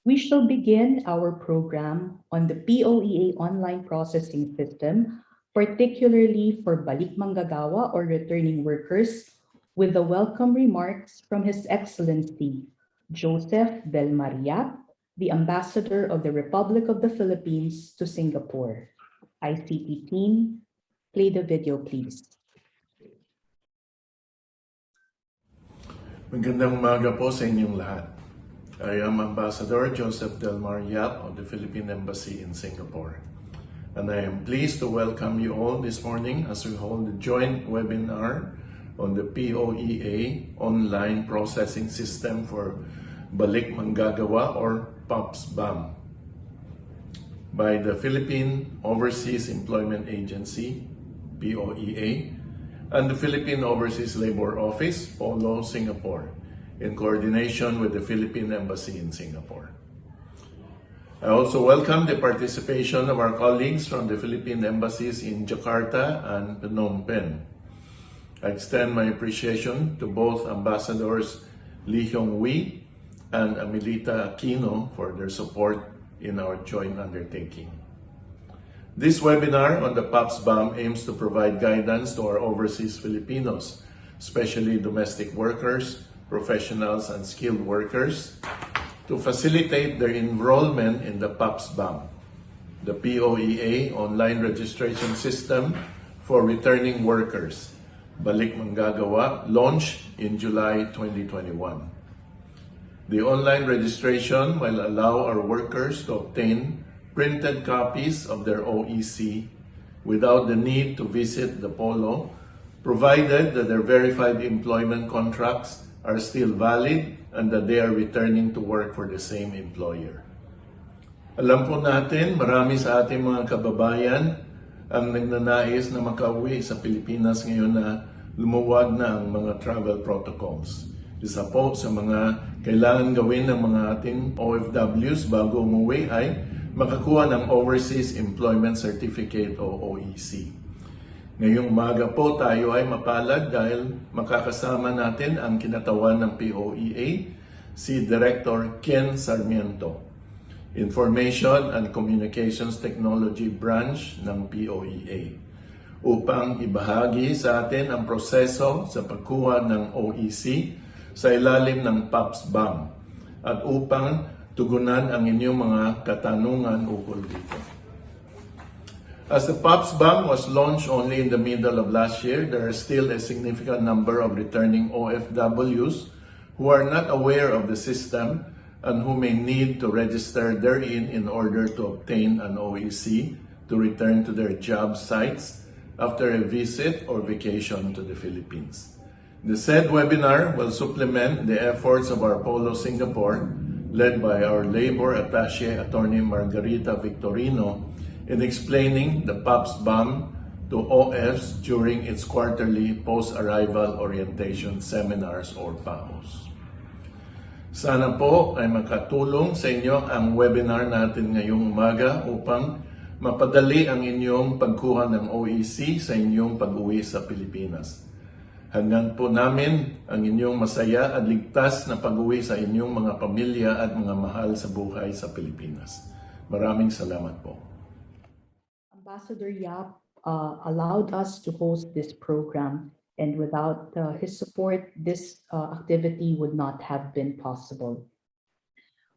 We shall begin our program on the POEA online processing system, particularly for Balik Manggagawa or returning workers, with the welcome remarks from His Excellency Joseph Del Maria, the Ambassador of the Republic of the Philippines to Singapore. ICT team, play the video please. Magandang umaga po sa inyong lahat. I am Ambassador Joseph Del Maria of the Philippine Embassy in Singapore. And I am pleased to welcome you all this morning as we hold a joint webinar on the POEA online processing system for Balik Manggagawa or POPS-BaM by the Philippine Overseas Employment Agency, POEA, and the Philippine Overseas Labor Office, POLO, Singapore, in coordination with the Philippine Embassy in Singapore. I also welcome the participation of our colleagues from the Philippine Embassies in Jakarta and Phnom Penh. I extend my appreciation to both Ambassadors Lee Hyung-wee and Amelita Aquino for their support in our joint undertaking. This webinar on the POPS-BaM aims to provide guidance to our overseas Filipinos, especially domestic workers, professionals, and skilled workers, to facilitate their enrollment in the POPS-BaM, the POEA online registration system for returning workers, Balik Manggagawa, launched in July 2021. The online registration will allow our workers to obtain printed copies of their OEC without the need to visit the POLO, provided that their verified employment contracts are still valid and that they are returning to work for the same employer. Alam po natin, marami sa ating mga kababayan ang nagnanais na makauwi sa Pilipinas ngayon na lumuwag na ang mga travel protocols. Isa po sa mga kailangan gawin ng mga ating OFWs bago umuwi ay makakuha ng Overseas Employment Certificate o OEC. Ngayong umaga po tayo ay mapalad dahil makakasama natin ang kinatawan ng POEA, si Director Ken Sarmiento, Information and Communications Technology Branch ng POEA, upang ibahagi sa atin ang proseso sa pagkuha ng OEC sa ilalim ng POPS-BaM at upang tugunan ang inyong mga katanungan ukol dito. As the POPS-BaM was launched only in the middle of last year, there are still a significant number of returning OFWs who are not aware of the system and who may need to register therein in order to obtain an OEC to return to their job sites after a visit or vacation to the Philippines. The said webinar will supplement the efforts of our POLO Singapore, led by our Labor Attaché Attorney Margarita Victorino, in explaining the POPS-BaM to OFs during its quarterly post-arrival orientation seminars or PAOs. Sana po ay makatulong sa inyo ang webinar natin ngayong umaga upang mapadali ang inyong pagkuha ng OEC sa inyong pag-uwi sa Pilipinas. Hanggang po namin ang inyong masaya at ligtas na pag-uwi sa inyong mga pamilya at mga mahal sa buhay sa Pilipinas. Maraming salamat po. Ambassador Yap allowed us to host this program, and without his support, this activity would not have been possible.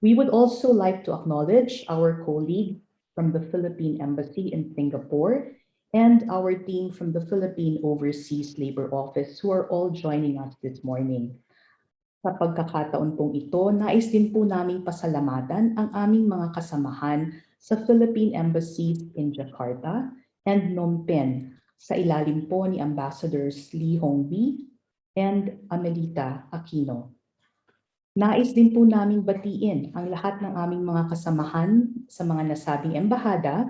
We would also like to acknowledge our colleague from the Philippine Embassy in Singapore and our team from the Philippine Overseas Labor Office who are all joining us this morning. Sa pagkakataon pong ito, nais din po naming pasalamatan ang aming mga kasamahan sa Philippine Embassies in Jakarta and Phnom Penh sa ilalim po ni Ambassadors Lee Hyung-wee and Amelita Aquino. Nais din po naming batiin ang lahat ng aming mga kasamahan sa mga nasabing embahada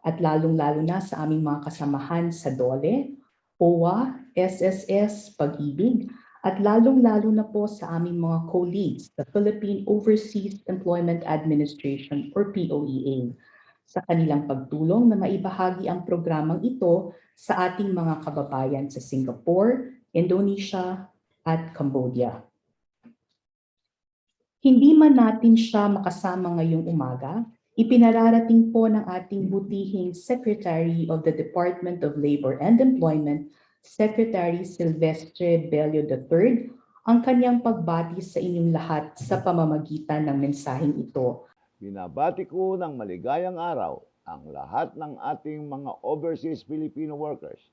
at lalong-lalo na sa aming mga kasamahan sa DOLE, OWA, SSS, Pag-ibig, at lalong-lalo na po sa aming mga colleagues sa Philippine Overseas Employment Administration or POEA sa kanilang pagtulong na maibahagi ang programang ito sa ating mga kababayan sa Singapore, Indonesia, at Cambodia. Hindi man natin siya makasama ngayong umaga, ipinararating po ng ating butihing Secretary of the Department of Labor and Employment, Secretary Silvestre Bello III, ang kanyang pagbati sa inyong lahat sa pamamagitan ng mensaheng ito. Binabati ko ng maligayang araw ang lahat ng ating mga Overseas Filipino Workers,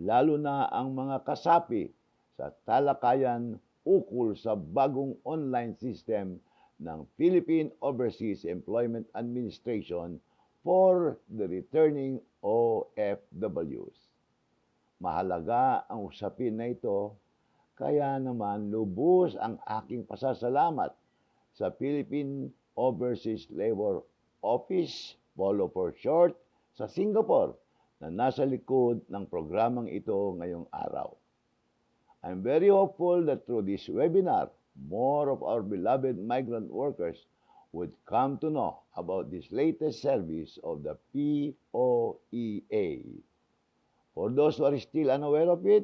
lalo na ang mga kasapi sa talakayan ukol sa bagong online system ng Philippine Overseas Employment Administration for the returning OFWs. Mahalaga ang usapin na ito, kaya naman lubos ang aking pasasalamat sa Philippine Overseas Labor Office, POLO for short, sa Singapore na nasa likod ng programang ito ngayong araw. I'm very hopeful that through this webinar, more of our beloved migrant workers would come to know about this latest service of the POEA. For those who are still unaware of it,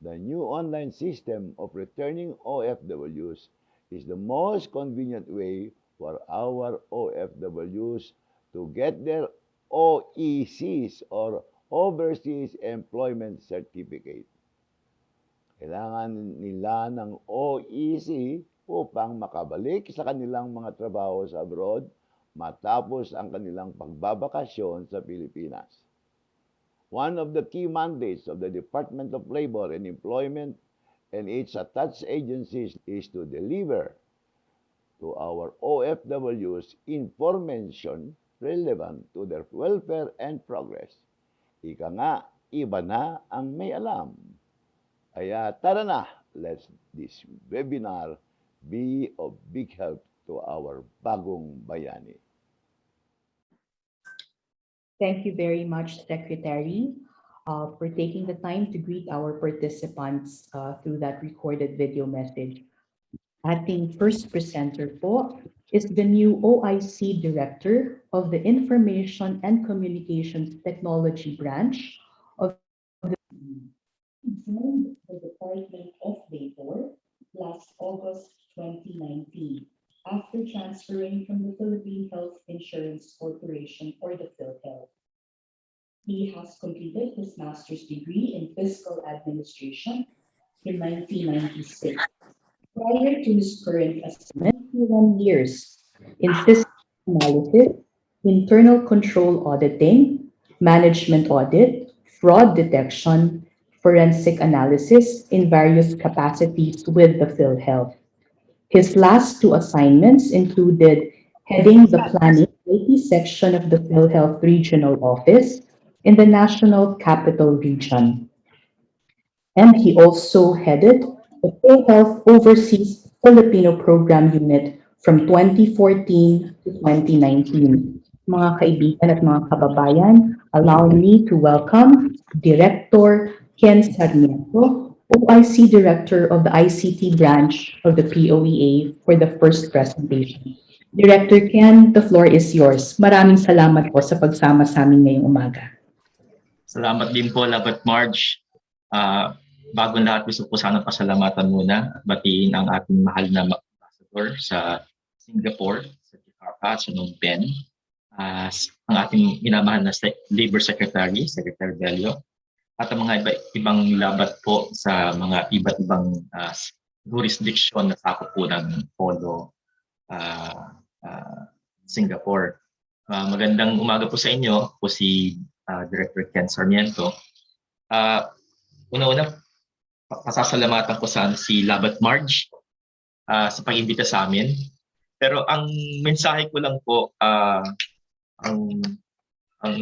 the new online system of returning OFWs is the most convenient way for our OFWs to get their OECs or Overseas Employment Certificate. Kailangan nila ng OEC upang makabalik sa kanilang mga trabaho sa abroad matapos ang kanilang pagbabakasyon sa Pilipinas. One of the key mandates of the Department of Labor and Employment and its attached agencies is to deliver to our OFWs information relevant to their welfare and progress. Ika nga, iba na ang may alam. Kaya tara na, let's this webinar be of big help to our bagong bayani. Thank you very much, Secretary, for taking the time to greet our participants through that recorded video message. Ating first presenter po is the new OIC Director of the Information and Communications Technology Branch of the joined the Department of Labor last August 2019 after transferring from the Philippine Health Insurance Corporation or the PhilHealth. He has completed his master's degree in fiscal administration in 1996. Prior to his current assignment, he ran years in system analysis, internal control auditing, management audit, fraud detection, forensic analysis in various capacities with the PhilHealth. His last two assignments included heading the planning IT section of the PhilHealth Regional Office in the National Capital Region. And he also headed the PhilHealth Overseas Filipino Program Unit from 2014 to 2019. Mga kaibigan at mga kababayan, allow me to welcome Director Ken Sarmiento, OIC Director of the ICT branch of the POEA for the first presentation. Director Ken, the floor is yours. Maraming salamat po sa pagsama sa amin ngayong umaga. Salamat din po, Labat Marge. Bago lahat, gusto po sana pasalamatan muna at batiin ang ating mahal na ambassador sa Singapore, sa Jakarta at Phnom Penh, ang ating minamahal na Labor Secretary, Secretary Bello, at ang mga ibang labat po sa mga iba't ibang jurisdiction na sakop po ng POLO Singapore. Magandang umaga po sa inyo, po si Director Ken Sarmiento. Una-una, pasasalamatan ko sana si Labat Marge sa pag-imbita sa amin. Pero ang mensahe ko lang po, ang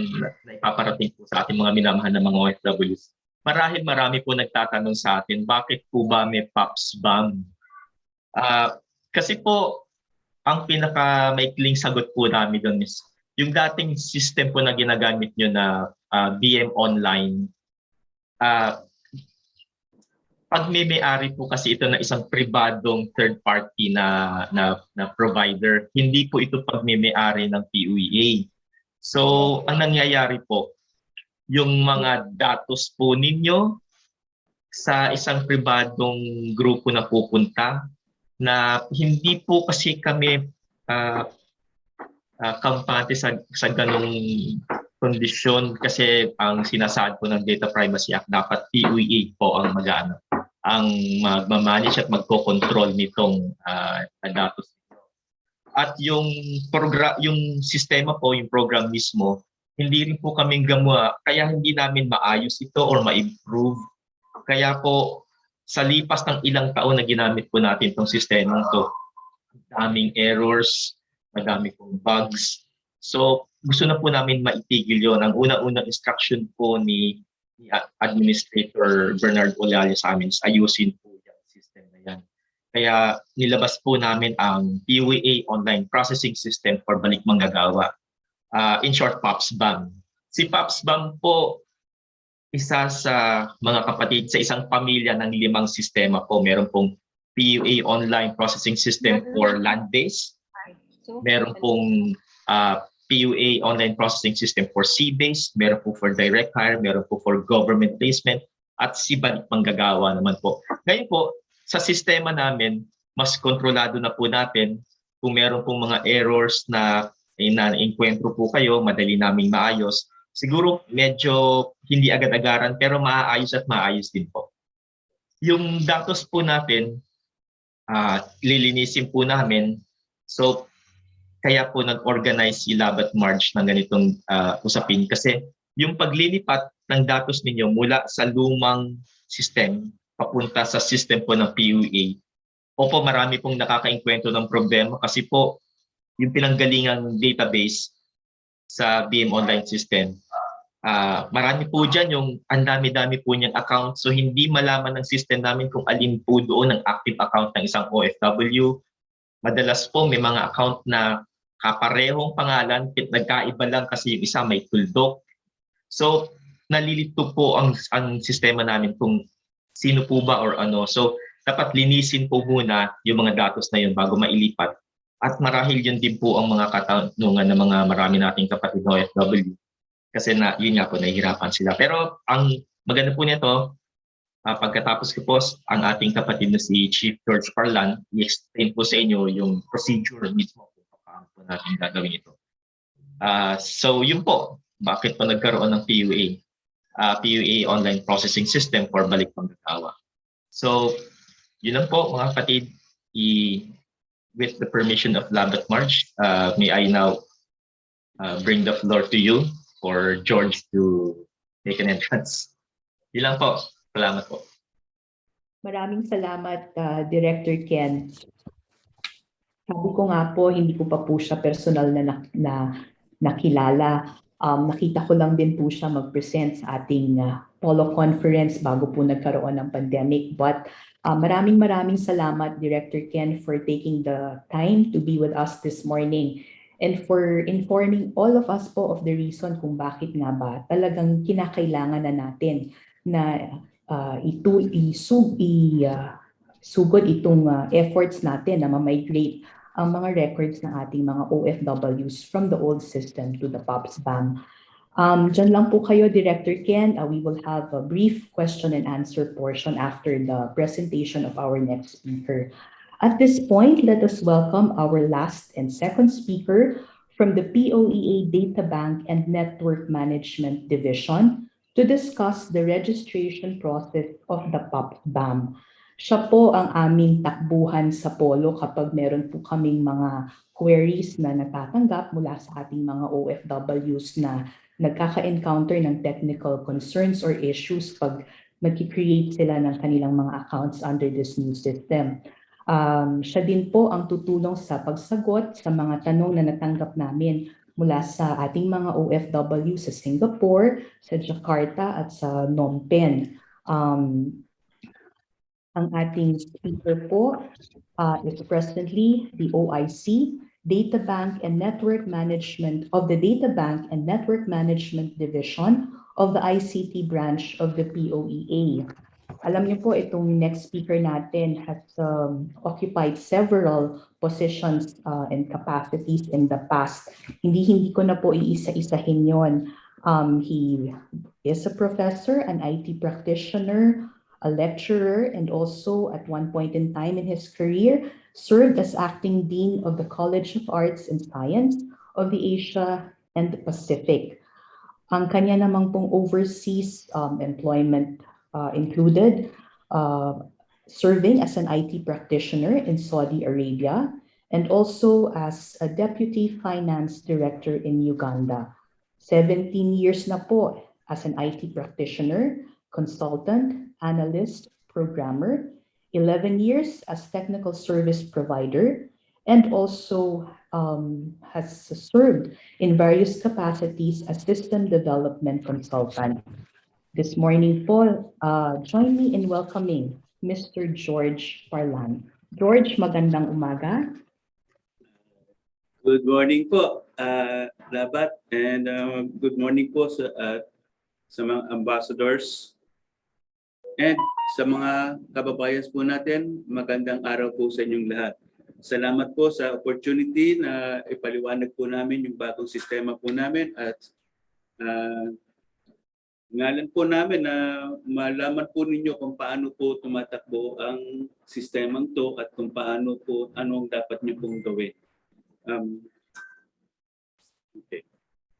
naipaparating po sa ating mga minamahal na mga OFWs. Marami po nagtatanong sa atin, bakit po ba may POPS-BaM? Kasi po, ang pinaka-maikling sagot po namin doon is, yung dating system po na ginagamit nyo na BM online, pag may-ari po kasi ito na isang pribadong third party na provider, hindi po ito pag may-ari ng POEA. So, ang nangyayari po, yung mga datos po ninyo sa isang pribadong grupo na pupunta, na hindi po kasi kami kampante sa ganong kondisyon kasi ang sinasaad po ng Data Privacy Act dapat POEA po ang ang magmamanage at magko-control nitong datos. At yung sistema po, yung program mismo, hindi rin po kaming gawa, kaya hindi namin maayos ito or ma-improve. Kaya po, sa lipas ng ilang taon na ginamit po natin itong sistema ito, daming errors, madami pong bugs. So, gusto na po namin maitigil yon. Ang unang-unang instruction po ni Administrator Bernard Olalia sa amin is ayusin po yung system na yan. Kaya nilabas po namin ang POEA Online Processing System for Balik Manggagawa. In short, POPS-BaM. Si POPS-BaM po, isa sa mga kapatid sa isang pamilya ng 5 sistema po. Meron pong POEA Online Processing System for land-based. Meron pong POEA Online Processing System for sea-based, meron po for direct hire, meron po for government placement, at si Balik Manggagawa naman po. Ngayon po, sa sistema namin, mas kontrolado na po natin kung meron pong mga errors na na-enkwentro po kayo, madali naming maayos. Siguro medyo hindi agad-agaran pero maayos at maayos din po. Yung datos po natin, lilinisin po namin. So, kaya po nag-organize si Labat March ng ganitong usapin kasi yung paglilipat ng datos ninyo mula sa lumang system papunta sa system po ng POEA. Opo, marami pong nakakainkwento ng problema kasi po yung pinanggalingang database sa BM Online System. Marami po dyan yung ang dami-dami po niyang account. So hindi malaman ng system namin kung alin po doon ang active account ng isang OFW. Madalas po may mga account na kaparehong pangalan, nagkaiba lang kasi yung isa may tuldok. So nalilito po ang sistema namin kung sino po ba or ano. So dapat linisin po muna yung mga datos na yun bago mailipat. At marahil yun din po ang mga katanungan ng mga marami nating kapatid na OFW. Kasi yun nga po, nahihirapan sila. Pero ang maganda po nito, pagkatapos ko po, ang ating kapatid na si Chief George Parlan, i-explain po sa inyo yung procedure mismo kung paano po natin gagawin ito. So yun po, bakit po nagkaroon ng POEA? POEA Online Processing System for Balik Manggagawa. So yun lang po mga kapatid, with the permission of Labat March, may I now bring the floor to you for George to make an entrance. Yun lang po. Salamat po. Maraming salamat, Director Ken. Sabi ko nga po, hindi ko pa po siya personal na nakilala. Nakita ko lang din po siya mag-present sa ating POLO conference bago po nagkaroon ng pandemic. But maraming salamat, Director Ken, for taking the time to be with us this morning and for informing all of us po of the reason kung bakit nga ba talagang kinakailangan na natin na sugod itong efforts natin na ma-migrate ang mga records ng ating mga OFWs from the old system to the POPS-BaM. Diyan lang po kayo, Director Ken. We will have a brief question and answer portion after the presentation of our next speaker. At this point, let us welcome our last and second speaker from the POEA Data Bank and Network Management Division to discuss the registration process of the POPS-BaM. Siya po ang aming takbuhan sa POLO kapag meron po kaming mga queries na natatanggap mula sa ating mga OFWs na nagkaka-encounter ng technical concerns or issues pag nag-create sila ng kanilang mga accounts under this new system. Siya din po ang tutulong sa pagsagot sa mga tanong na natanggap namin mula sa ating mga OFW sa Singapore, sa Jakarta at sa Phnom Penh. Ang ating speaker po is presently the OIC, Data Bank and Network Management of the Data Bank and Network Management Division of the ICT branch of the POEA. Alam niyo po, itong next speaker natin has occupied several positions and capacities in the past. Hindi ko na po iisa-isahin yon. He is a professor, an IT practitioner, a lecturer, and also at one point in time in his career, served as acting dean of the College of Arts and Science of the Asia and the Pacific. Ang kanya namang pong overseas employment included serving as an IT practitioner in Saudi Arabia and also as a deputy finance director in Uganda. 17 years na po as an IT practitioner, consultant, analyst, programmer, 11 years as technical service provider, and also has served in various capacities as system development consultant. This morning po, join me in welcoming Mr. George Parlan. George, magandang umaga. Good morning po, Labat, and good morning po sa mga ambassadors and sa mga kababayan po natin. Magandang araw po sa inyong lahat. Salamat po sa opportunity na ipaliwanag po namin yung bagong sistema po namin at ngalan po namin na malaman po ninyo kung paano po tumatakbo ang sistemang to at kung paano po anong dapat nyo pong gawin.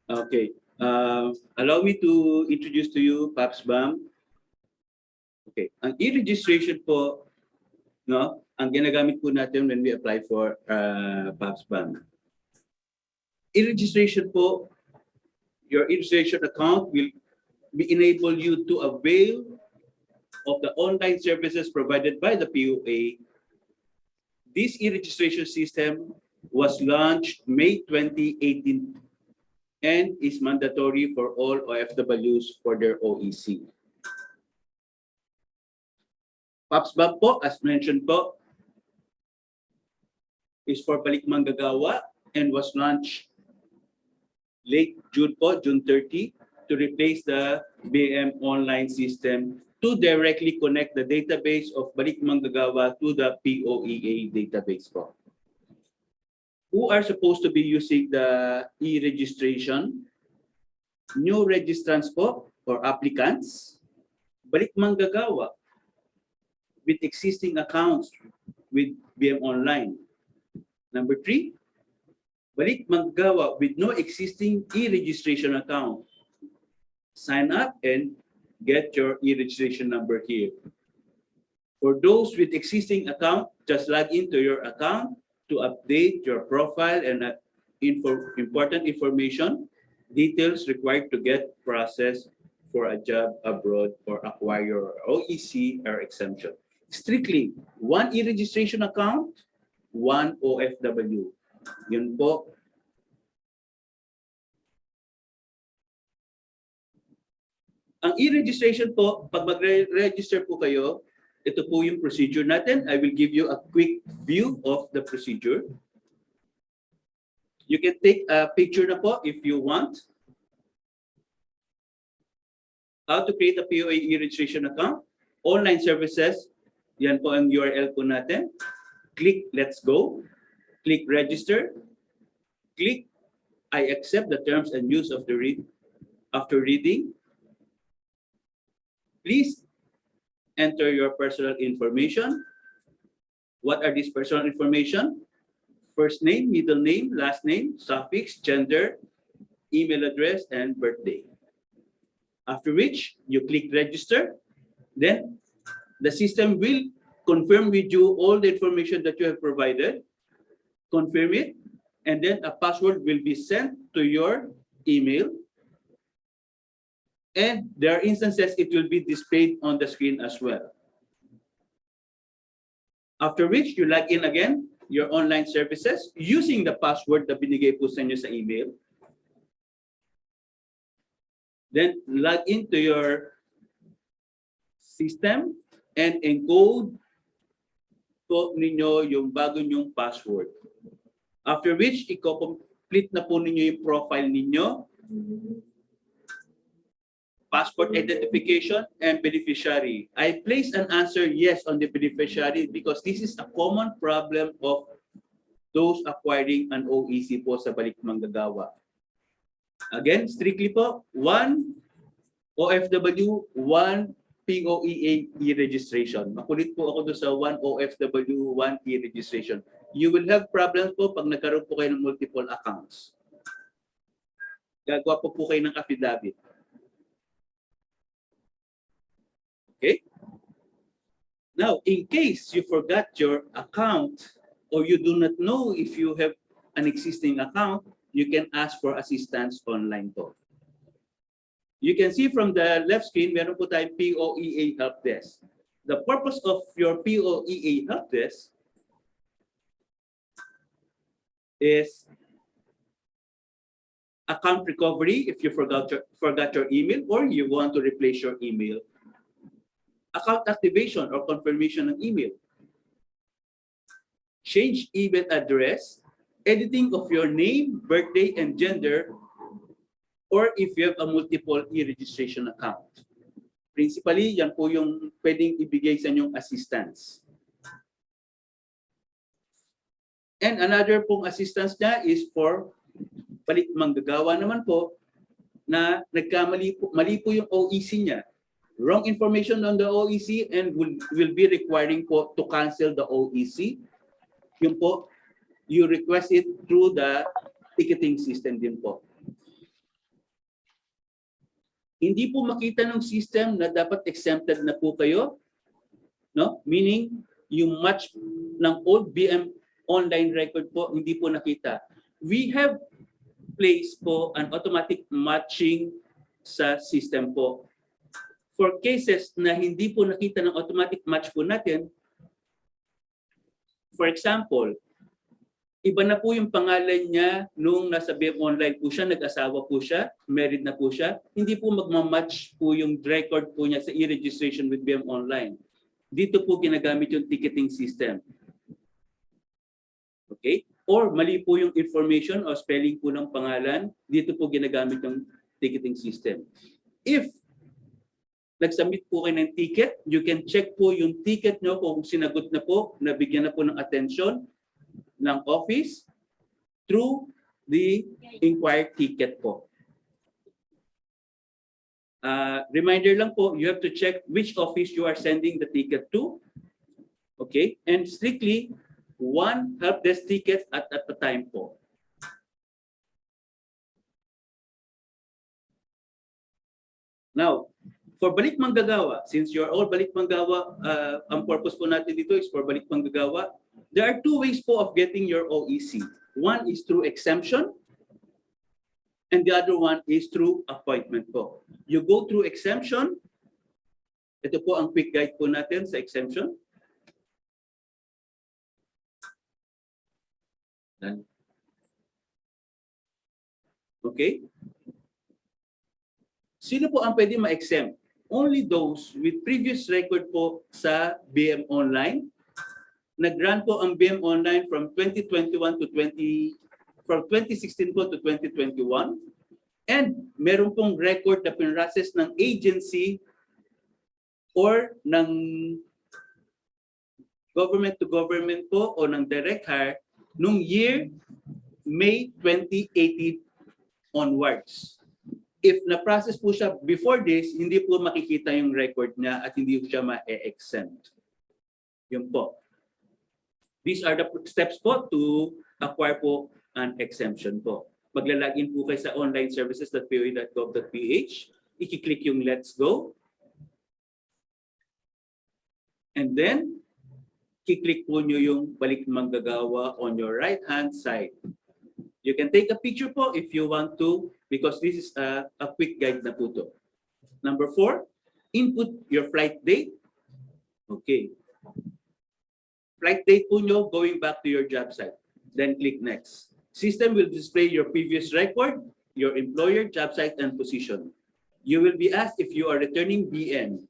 Okay. Allow me to introduce to you POPS-BaM. Okay. Ang e-registration po, no, ang ginagamit po natin when we apply for POPS-BaM. E-registration po, your e-registration account will enable you to avail of the online services provided by the POEA. This e-registration system was launched May 2018 and is mandatory for all OFWs for their OEC. POPS-BaM po, as mentioned po, is for Balik Manggagawa and was launched late June po, June 30, to replace the BM online system to directly connect the database of Balik Manggagawa to the POEA database po. Who are supposed to be using the e-registration? New registrants po or applicants, Balik Manggagawa with existing accounts with BM Online. Number 3, Balik Manggagawa with no existing e-registration account. Sign up and get your e-registration number here. For those with existing account, just log into your account to update your profile and important information, details required to get processed for a job abroad or acquire your OEC or exemption. Strictly, one e-registration account, one OFW. Yun po. Ang e-registration po, pag mag-register po kayo, ito po yung procedure natin. I will give you a quick view of the procedure. You can take a picture na po if you want. How to create a POA e-registration account. Online services, yan po ang URL po natin. Click Let's Go. Click Register. Click I accept the terms and use of the after reading. Please enter your personal information. What are these personal information? First name, middle name, last name, suffix, gender, email address, and birthday. After which, you click register. Then, the system will confirm with you all the information that you have provided. Confirm it. And then a password will be sent to your email. And there are instances it will be displayed on the screen as well. After which, you log in again your online services using the password na binigay po sa inyo sa email. Then log into your system and encode po ninyo yung bago nyong password. After which, i-complete na po ninyo yung profile ninyo. Passport identification and beneficiary. I place an answer yes on the beneficiary because this is a common problem of those acquiring an OEC po sa Balik Manggagawa. Again, strictly po, one OFW, one POEA e-registration. Makulit po ako doon sa 1 OFW, 1 e-registration. You will have problems po pag nagkaroon po kayo ng multiple accounts. Gagawa po kayo ng affidavit. Okay? Now, in case you forgot your account or you do not know if you have an existing account, you can ask for assistance online po. You can see from the left screen, meron po tayong POEA Help Desk. The purpose of your POEA Help Desk is account recovery if you forgot your email or you want to replace your email. Account activation or confirmation ng email. Change email address, editing of your name, birthday, and gender, or if you have a multiple e-registration account. Principally, yan po yung pwedeng ibigay sa inyong assistance. And another pong assistance niya is for Balik Manggagawa naman po na mali po yung OEC niya. Wrong information on the OEC and will be requiring po to cancel the OEC. Yun po, you request it through the ticketing system din po. Hindi po makita ng system na dapat exempted na po kayo, no? Meaning, yung match ng old BM online record po, hindi po nakita. We have placed po an automatic matching sa system po. For cases na hindi po nakita ng automatic match po natin, for example, iba na po yung pangalan niya nung nasa BM Online po siya, nag-asawa po siya, married na po siya, hindi po magmamatch po yung record po niya sa e-registration with BM Online. Dito po ginagamit yung ticketing system. Okay? Or mali po yung information o spelling po ng pangalan, dito po ginagamit yung ticketing system. If nag-submit po kayo ng ticket, you can check po yung ticket nyo kung sinagot na po, nabigyan na po ng attention ng office through the inquired ticket po. Reminder lang po, you have to check which office you are sending the ticket to. Okay? And strictly, one help desk ticket at a time po. Now, for Balik Manggagawa, since you're all Balik Manggagawa, ang purpose po natin dito is for Balik Manggagawa, there are two ways po of getting your OEC. One is through exemption, and the other one is through appointment po. You go through exemption. Ito po ang quick guide po natin sa exemption. Okay? Sino po ang pwede ma-exempt? Only those with previous record po sa BM Online. Nag-run po ang BM Online from 2016 po to 2021. And meron pong record na pinrases ng agency or ng government to government po o ng direct hire nung year May 2018 onwards. If na-process po siya before this, hindi po makikita yung record niya at hindi siya ma-exempt. Yun po. These are the steps po to acquire po an exemption po. Maglalagin po kayo sa online services.poe.gov.ph. I-click yung Let's Go. And then, i-click po nyo yung Balik Manggagawa on your right-hand side. You can take a picture po if you want to, because this is a quick guide na po to. Number 4, input your flight date. Okay. Flight date po nyo going back to your job site. Then click Next. System will display your previous record, your employer, job site, and position. You will be asked if you are returning BN.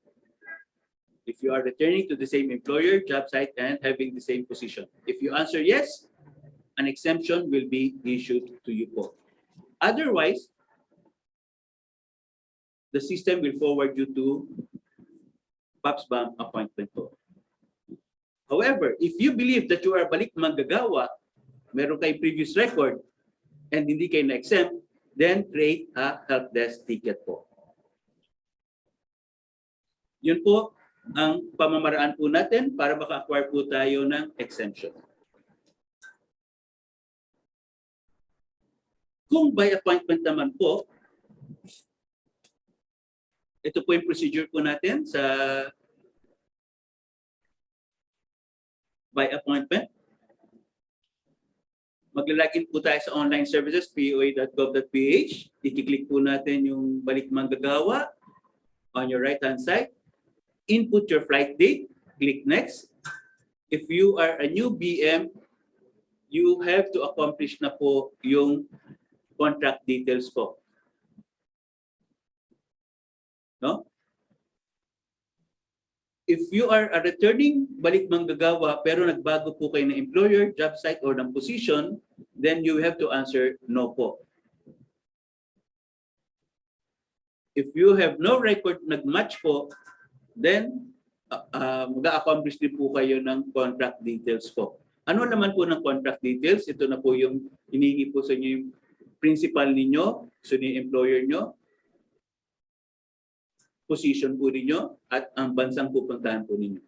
If you are returning to the same employer, job site, and having the same position. If you answer yes, an exemption will be issued to you po. Otherwise, the system will forward you to POPS-BaM appointment po. However, if you believe that you are Balik Manggagawa, meron kayong previous record, and hindi kayo na-exempt, then create a help desk ticket po. Yun po ang pamamaraan po natin para maka-acquire po tayo ng exemption. Kung by appointment naman po, ito po yung procedure po natin sa by appointment. Maglalagin po tayo sa online services, poea.gov.ph. I-click po natin yung Balik Manggagawa on your right-hand side. Input your flight date, click next. If you are a new BM, you have to accomplish na po yung contract details po. No? If you are a returning Balik Manggagawa pero nagbago po kayo ng employer, job site, or ng position, then you have to answer no po. If you have no record nag-match po, then mag-a-accomplish din po kayo ng contract details po. Ano naman po ng contract details? Ito na po yung hinihingi po sa inyo yung principal ninyo, so yung employer nyo, position po ninyo, at ang bansang pupuntahan po ninyo.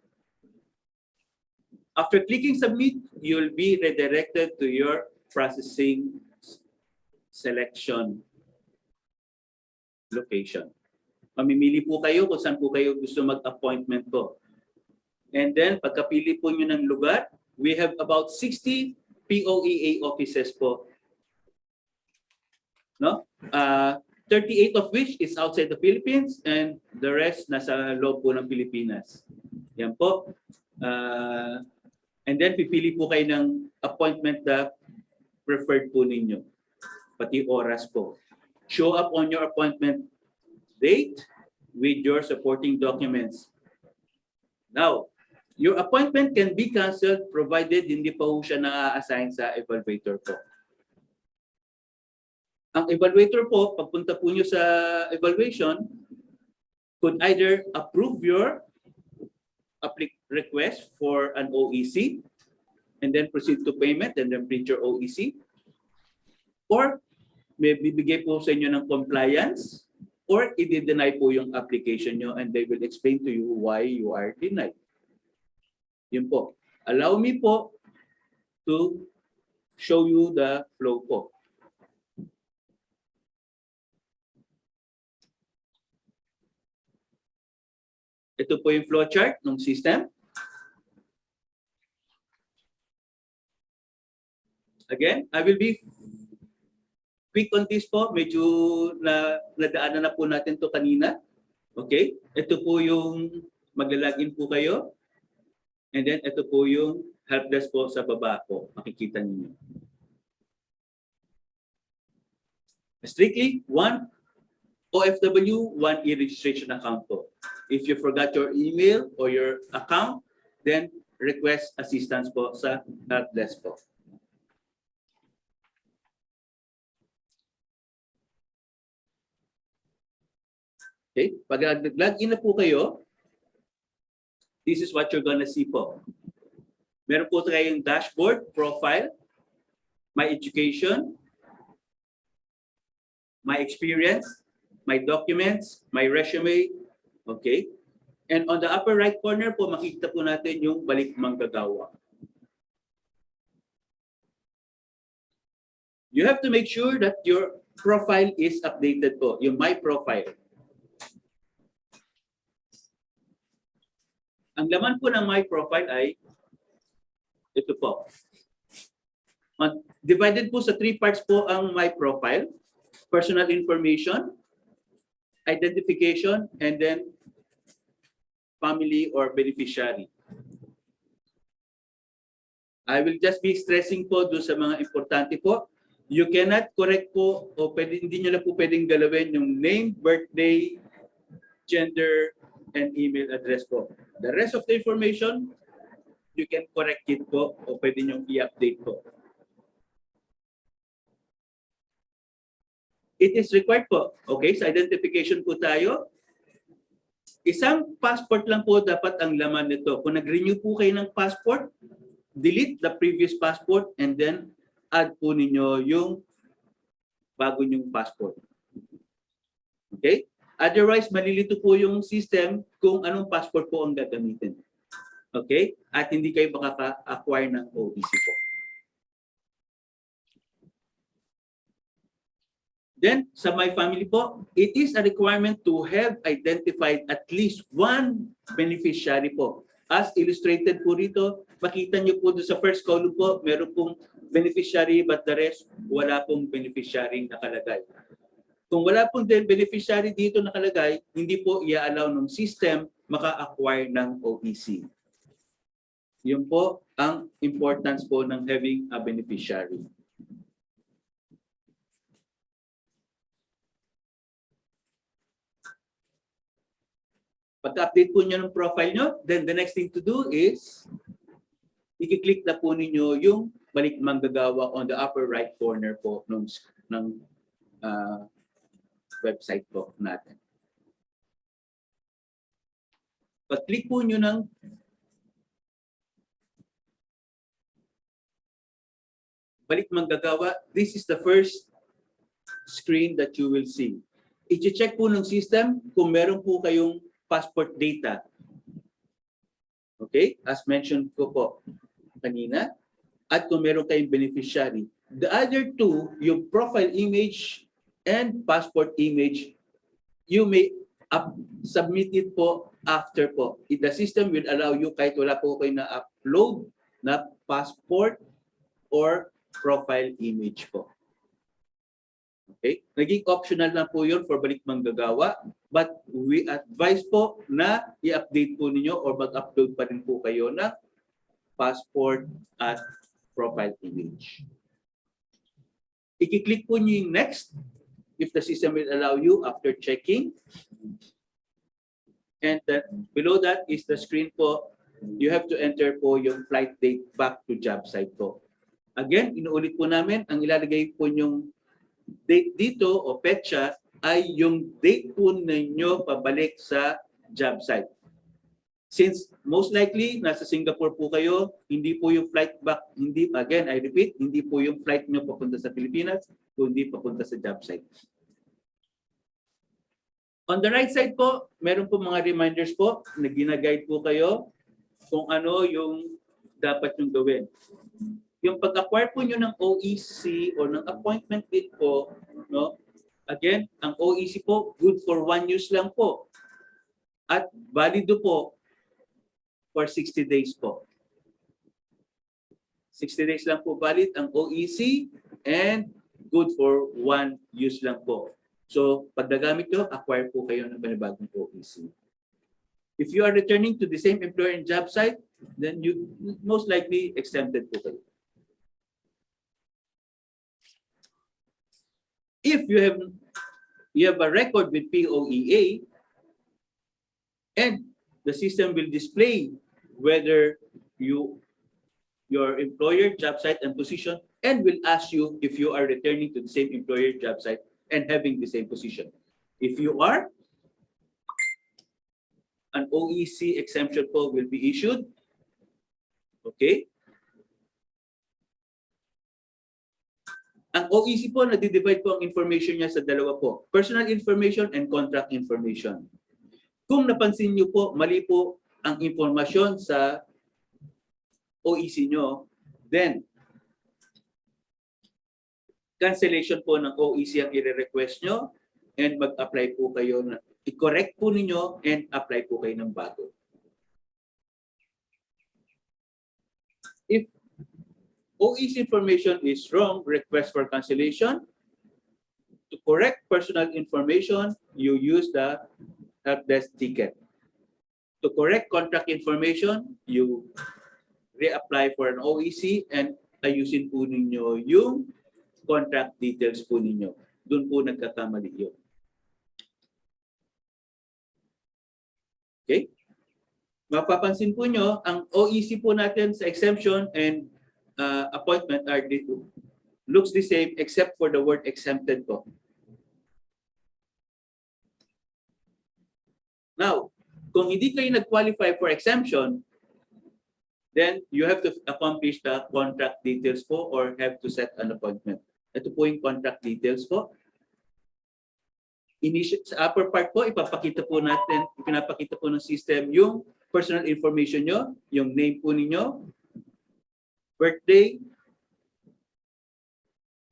After clicking submit, you'll be redirected to your processing selection location. Mamimili po kayo kung saan po kayo gusto mag-appointment po. And then, pagkapili po nyo ng lugar, we have about 60 POEA offices po. No? 38 of which is outside the Philippines and the rest nasa loob po ng Pilipinas. Yan po. And then, pipili po kayo ng appointment na preferred po ninyo. Pati oras po. Show up on your appointment date with your supporting documents. Now, your appointment can be canceled provided hindi pa po siya na-assign sa evaluator po. Ang evaluator po, pagpunta po nyo sa evaluation, could either approve your request for an OEC and then proceed to payment and then print your OEC, or may bibigay po sa inyo ng compliance, or i-deny po yung application nyo and they will explain to you why you are denied. Yun po. Allow me po to show you the flow po. Ito po yung flow chart ng system. Again, I will be quick on this po. Medyo nadaanan na po natin to kanina. Okay? Ito po yung maglalagin po kayo. And then ito po yung help desk po sa baba po. Makikita niyo. Strictly, one OFW, one e-registration account po. If you forgot your email or your account, then request assistance po sa help desk po. Okay, pag nag-login na po kayo, this is what you're gonna see po. Meron po tayong dashboard, profile, my education, my experience, my documents, my resume, okay? And on the upper right corner po, makikita po natin yung Balik Manggagawa. You have to make sure that your profile is updated po, yung my profile. Ang laman po ng my profile ay ito po. Divided po sa 3 parts po ang my profile. Personal information, identification, and then family or beneficiary. I will just be stressing po doon sa mga importante po. You cannot correct po o hindi nyo na po pwedeng galawin yung name, birthday, gender, and email address po. The rest of the information, you can correct it po o pwede nyo i-update po. It is required po. Okay, sa identification po tayo. Isang passport lang po dapat ang laman nito. Kung nag-renew po kayo ng passport, delete the previous passport and then add po ninyo yung bago nyong passport. Okay? Otherwise, malilito po yung system kung anong passport po ang gagamitin. Okay? At hindi kayo makaka-acquire ng OEC po. Then, sa My Family po, it is a requirement to have identified at least one beneficiary po. As illustrated po rito, makita nyo po doon sa first column po, meron pong beneficiary but the rest, wala pong beneficiary nakalagay. Kung wala pong beneficiary dito nakalagay, hindi po i-allow ng system maka-acquire ng OEC. Yun po ang importance po ng having a beneficiary. Pagka-update po nyo ng profile nyo, then the next thing to do is i-click na po ninyo yung Balik Manggagawa on the upper right corner po ng website po natin. Pag-click po nyo ng Balik Manggagawa, this is the first screen that you will see. I-check po ng system kung meron po kayong passport data. Okay? As mentioned ko po kanina. At kung meron kayong beneficiary. The other two, yung profile image and passport image, you may submit it po after po. The system will allow you kahit wala po kayo na-upload na passport or profile image po. Okay? Naging optional na po yun for Balik Manggagawa, but we advise po na i-update po ninyo or mag-upload pa rin po kayo ng passport at profile image. I-click po nyo yung next if the system will allow you after checking. And below that is the screen po. You have to enter po yung flight date back to job site po. Again, inuulit po namin, ang ilalagay po yung date dito o petsa ay yung date po ninyo pabalik sa job site. Since most likely nasa Singapore po kayo, hindi po yung flight back, hindi, again, I repeat, hindi po yung flight nyo papunta sa Pilipinas, kundi papunta sa job site. On the right side po, meron po mga reminders po na ginaguide po kayo kung ano yung dapat yung gawin. Yung pag-acquire po nyo ng OEC or ng appointment date po, no? Again, ang OEC po, good for 1 use lang po. At valido po for 60 days po. 60 days lang po valid ang OEC and good for 1 use lang po. So, pag nagamit nyo, acquire po kayo ng panibagong OEC. If you are returning to the same employer and job site, then you most likely exempted po kayo. If you have a record with POEA, and the system will display whether your employer, job site, and position, and will ask you if you are returning to the same employer, job site, and having the same position. If you are, an OEC exemption po will be issued. Okay? Ang OEC po, nadi-divide po ang information niya sa dalawa po. Personal information and contract information. Kung napansin niyo po, mali po ang impormasyon sa OEC nyo, then cancellation po ng OEC ang i-request nyo and mag-apply po kayo, i-correct po ninyo and apply po kayo ng bago. If OEC information is wrong, request for cancellation. To correct personal information, you use the help desk ticket. To correct contract information, you reapply for an OEC and ayusin po ninyo yung contract details po ninyo. Doon po nagkakamali yun. Okay? Mapapansin po nyo, ang OEC po natin sa exemption and appointment are looks the same except for the word exempted po. Now, kung hindi kayo nag-qualify for exemption, then you have to accomplish the contract details po or have to set an appointment. Ito po yung contract details po. Sa upper part po, pinapakita po ng system yung personal information nyo, yung name po ninyo, birthday,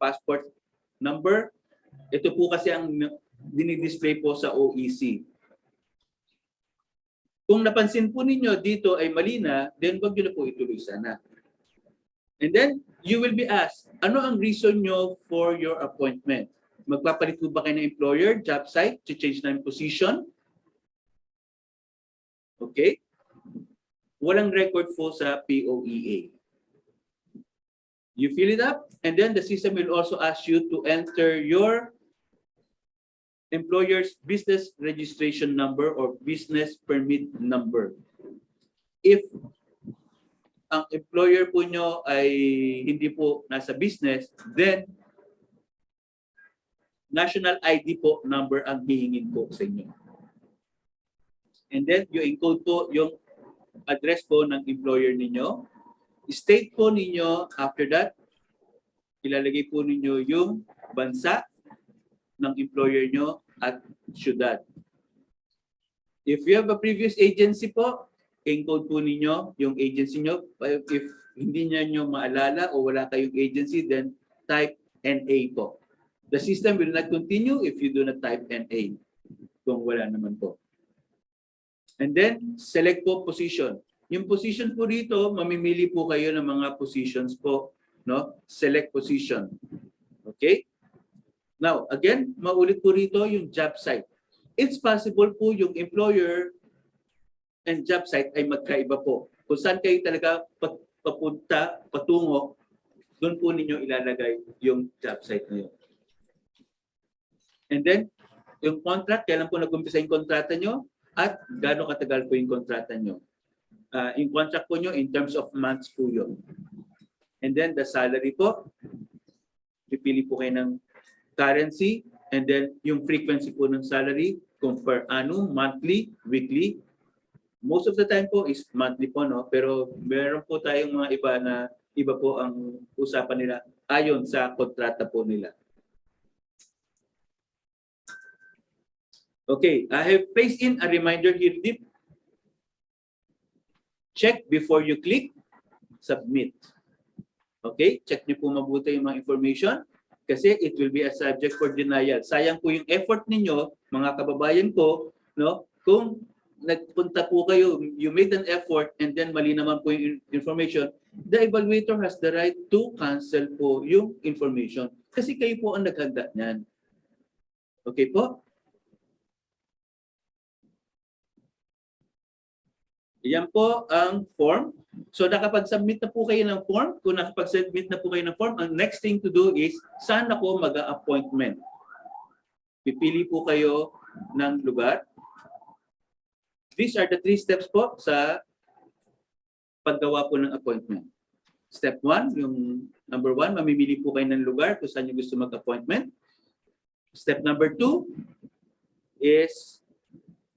passport number. Ito po kasi ang dinidisplay po sa OEC. Kung napansin po ninyo dito ay mali na, then wag nyo na po ituloy sana. And then, you will be asked, ano ang reason nyo for your appointment? Magpapalit po ba kayo ng employer, job site, to change na yung position? Okay? Walang record po sa POEA. You fill it up, and then the system will also ask you to enter your employer's business registration number or business permit number. If ang employer po nyo ay hindi po nasa business, then national ID po number ang hihingin po sa inyo. And then, you encode po yung address po ng employer ninyo. State po ninyo, after that, ilalagay po ninyo yung bansa ng employer nyo at syudad. If you have a previous agency po, encode po ninyo yung agency nyo. If hindi nyo maalala o wala kayong agency, then type NA po. The system will not continue if you do not type NA kung wala naman po. And then, select po position. Yung position po rito, mamimili po kayo ng mga positions po. No? Select position. Okay? Now, again, maulit po rito yung job site. It's possible po yung employer and job site ay magkaiba po. Kung saan kayo talaga papunta, patungo, doon po ninyo ilalagay yung job site na yun. And then, yung contract, kailan po nag-umpisa yung kontrata nyo at gaano katagal po yung kontrata nyo. Yung contract po nyo in terms of months po yun. And then, the salary po, pipili po kayo ng currency, and then yung frequency po ng salary, kung per annum, monthly, weekly. Most of the time po is monthly po, no? Pero meron po tayong mga iba na iba po ang usapan nila ayon sa kontrata po nila. Okay, I have placed in a reminder here, Deep. Check before you click submit. Okay, check niyo po mabuti yung mga information kasi it will be a subject for denial. Sayang po yung effort ninyo, mga kababayan ko, no? Kung nagpunta po kayo, you made an effort and then mali naman po yung information, the evaluator has the right to cancel po yung information kasi kayo po ang naghanda niyan. Okay po? Yan po ang form. So nakapag-submit na po kayo ng form. Kung nakapag-submit na po kayo ng form, ang next thing to do is, saan ako mag-a-appointment? Pipili po kayo ng lugar. These are the 3 steps po sa paggawa po ng appointment. Step 1, yung number 1, mamimili po kayo ng lugar kung saan nyo gusto mag-appointment. Step number 2 is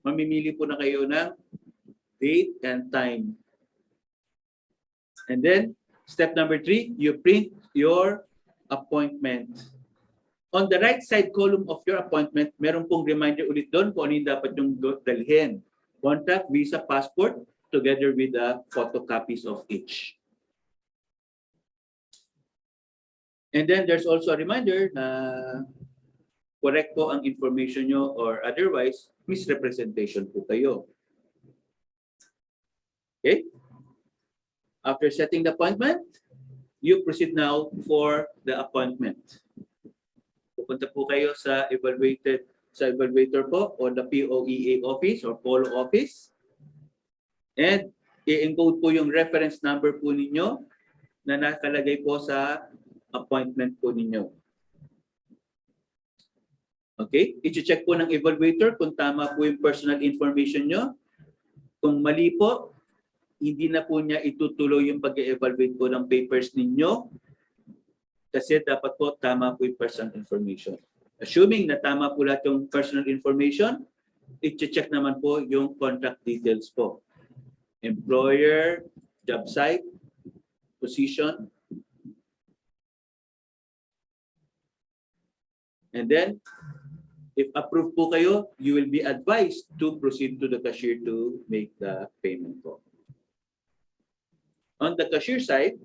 mamimili po na kayo ng date and time. And then, step number 3, you print your appointment. On the right side column of your appointment, meron pong reminder ulit doon kung ano yung dapat yung dalhin. Contract, visa, passport, together with the photocopies of each. And then, there's also a reminder na correct po ang information nyo or otherwise, misrepresentation po kayo. Okay? After setting the appointment, you proceed now for the appointment. Pupunta po kayo sa evaluator po or the POEA office or POLO office. And i-encode po yung reference number po ninyo na nakalagay po sa appointment po ninyo. Okay? I-check po ng evaluator kung tama po yung personal information nyo. Kung mali po, hindi na po niya itutuloy yung pag-evaluate po ng papers ninyo kasi dapat po tama po yung personal information. Assuming na tama po lahat yung personal information, i-check naman po yung contract details po. Employer, job site, position, and then If approved po kayo, you will be advised to proceed to the cashier to make the payment po. On the cashier side,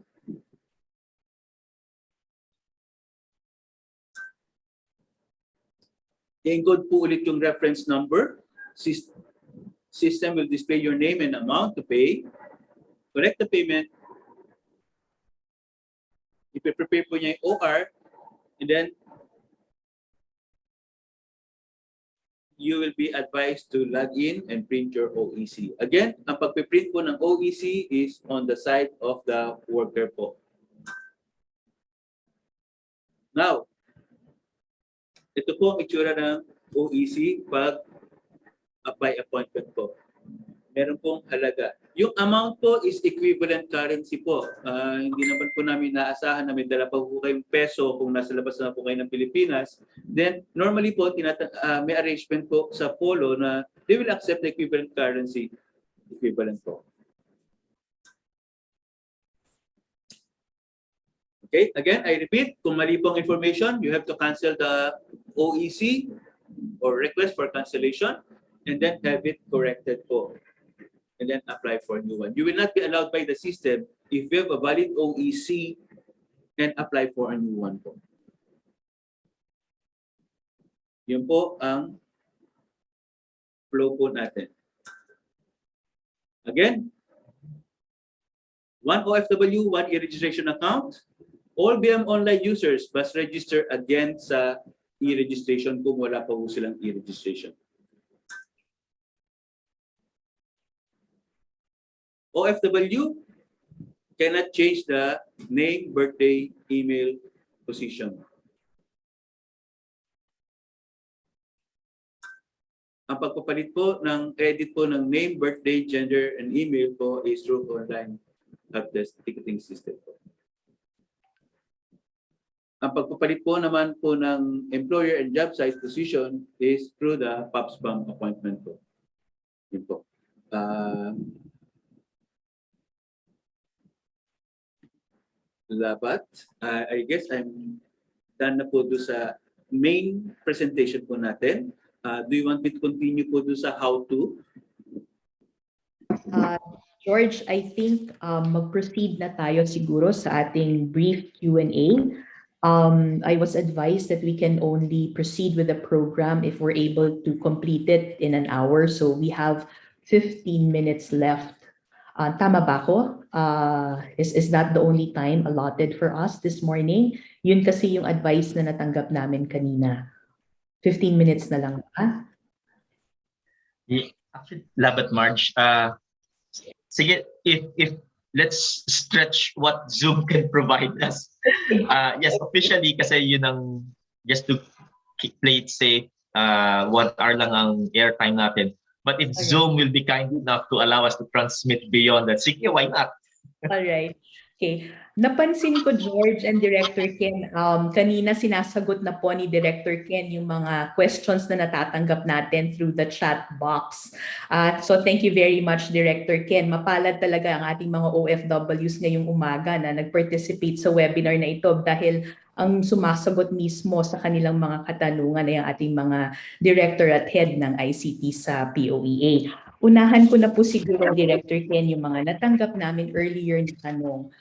i-encode po ulit yung reference number. System will display your name and amount to pay. Correct the payment. Ipe-prepare po niya yung OR, and then you will be advised to log in and print your OEC. Again, ang pagpiprint po ng OEC is on the side of the worker po. Now, ito po ang itsura ng OEC pag by appointment po. Meron pong halaga. Yung amount po is equivalent currency po. Hindi naman po namin naasahan na may dala pa po kayong peso kung nasa labas na po kayo ng Pilipinas. Then, normally po, may arrangement po sa POLO na they will accept the equivalent currency. Equivalent po. Okay, again, I repeat, kung mali pong information, you have to cancel the OEC or request for cancellation and then have it corrected po. And then apply for a new one. You will not be allowed by the system if you have a valid OEC and apply for a new one po. Yun po ang flow po natin. Again, one OFW, one e-registration account. All BM online users must register again sa e-registration kung wala pa po silang e-registration. OFW cannot change the name, birthday, email, position. Ang pagpapalit po ng edit po ng name, birthday, gender, and email po is through online helpdesk ticketing system po. Ang pagpapalit po naman po ng employer and job site position is through the POPS-BaM appointment po. Yun po. Dapat, I guess I'm done na po doon sa main presentation po natin. Do you want me to continue po doon sa how to? George, I think mag-proceed na tayo siguro sa ating brief Q&A. I was advised that we can only proceed with the program if we're able to complete it in an hour. So we have 15 minutes left. Tama ba ako? Is that the only time allotted for us this morning? Yun kasi yung advice na natanggap namin kanina. 15 minutes na lang ba? Actually, Labat Marge, sige, if let's stretch what Zoom can provide us. Yes, officially kasi yun ang just to play it safe, 1 hour lang ang airtime natin. But if Okay. Zoom will be kind enough to allow us to transmit beyond that, sige, why not? All right. Okay. Napansin ko, George and Director Ken, kanina sinasagot na po ni Director Ken yung mga questions na natatanggap natin through the chat box. So thank you very much, Director Ken. Mapalad talaga ang ating mga OFWs ngayong umaga na nag-participate sa webinar na ito dahil ang sumasagot mismo sa kanilang mga katanungan ay ang ating mga director at head ng ICT sa POEA. Unahan ko na po siguro, Director Ken, yung mga natanggap namin earlier na tanong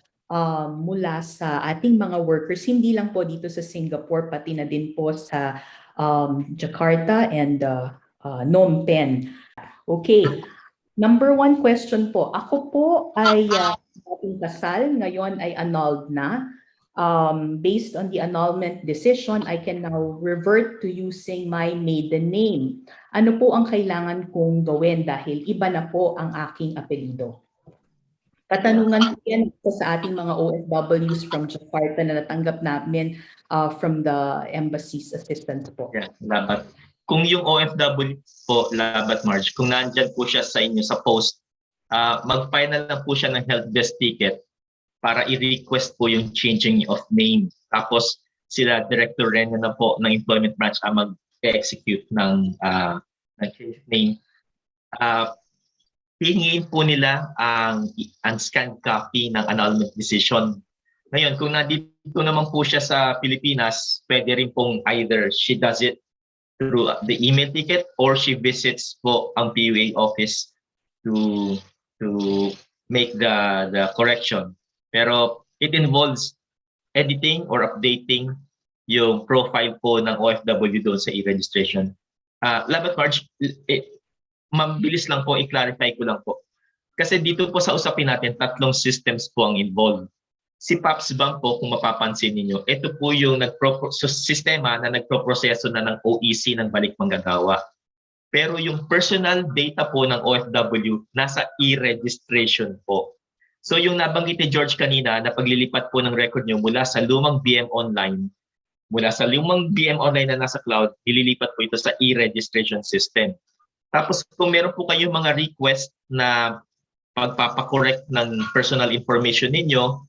mula sa ating mga workers, hindi lang po dito sa Singapore, pati na din po sa Jakarta and Phnom Penh. Okay, number 1 question po. Ako po ay ating kasal, ngayon ay annulled na. Based on the annulment decision, I can now revert to using my maiden name. Ano po ang kailangan kong gawin dahil iba na po ang aking apelyido? Katanungan po yan sa ating mga OFWs from Jakarta na natanggap namin from the Embassies assistance po. Yeah, Labat. Kung yung OFW po, Labat Marge, kung nandyan po siya sa inyo sa post, mag-final na po siya ng help desk ticket para i-request po yung changing of name. Tapos sila Director Ren na po ng Employment Branch ang mag-execute ng change of name. Hihingin po nila ang unscanned copy ng annulment decision. Ngayon, kung nandito naman po siya sa Pilipinas, pwede rin pong either she does it through the email ticket or she visits po ang POEA office to make the correction. Pero it involves editing or updating yung profile po ng OFW doon sa e-registration. Labat Marge, mabilis lang po, i-clarify ko lang po. Kasi dito po sa usapin natin, 3 systems po ang involved. Si POPS-BaM po, kung mapapansin niyo, ito po yung sistema na nagproproseso na ng OEC ng Balik Manggagawa. Pero yung personal data po ng OFW, nasa e-registration po. So yung nabanggit ni George kanina na paglilipat po ng record nyo mula sa lumang BM Online, na nasa cloud, ililipat po ito sa e-registration system. Tapos kung meron po kayong mga request na pagpapakorrect ng personal information ninyo,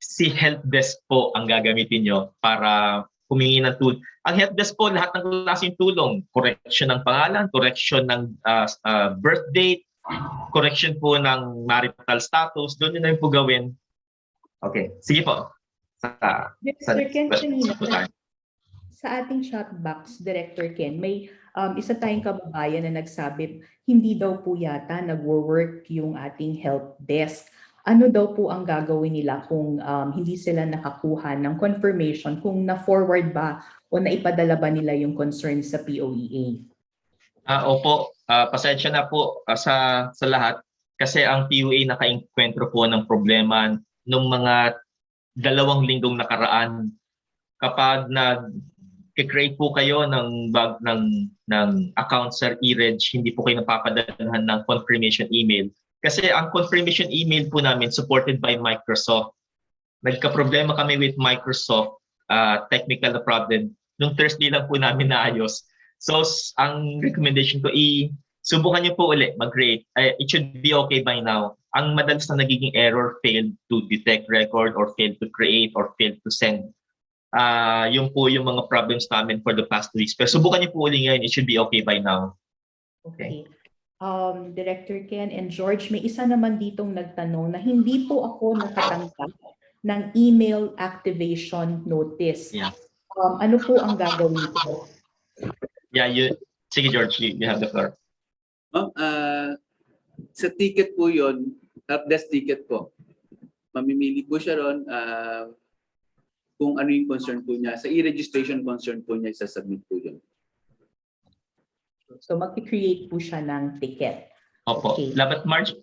si helpdesk po ang gagamitin nyo para humingi ng tulong. Ang helpdesk po, lahat ng klaseng tulong. Correction ng pangalan, correction ng birth date, correction po ng marital status, doon nyo na po gawin. Okay, sige po. Sa ating chat box, Director Ken, may isa tayong kababayan na nagsabi, hindi daw po yata nagwo-work yung ating help desk. Ano daw po ang gagawin nila kung hindi sila nakakuha ng confirmation kung na-forward ba o naipadala ba nila yung concern sa POEA? Opo, pasensya na po sa lahat kasi ang POEA naka-enkwentro po ng problema nung mga 2 linggong nakaraan. Kapag nag-create po kayo ng account sa e-reg, hindi po kayo napapadalahan ng confirmation email. Kasi ang confirmation email po namin supported by Microsoft. Nagka-problema kami with Microsoft, technical na problem. Nung Thursday lang po namin naayos. So, ang recommendation ko, subukan niyo po ulit mag-create. It should be okay by now. Ang madalas na nagiging error, failed to detect record or failed to create or failed to send. Yung po yung mga problems namin for the past 2 weeks. Pero subukan niyo po ulit ngayon. It should be okay by now. Okay. Director Ken and George, may isa naman ditong nagtanong na hindi po ako nakatanggap ng email activation notice. Yeah. Ano po ang gagawin ko? Yeah, sige George, you have the floor. Sa ticket po yun, helpdesk ticket po. Mamimili po siya ron kung ano yung concern po niya. Sa e-registration concern po niya, isasubmit po yun. So mag-create po siya ng ticket. Opo. Okay. Labat March,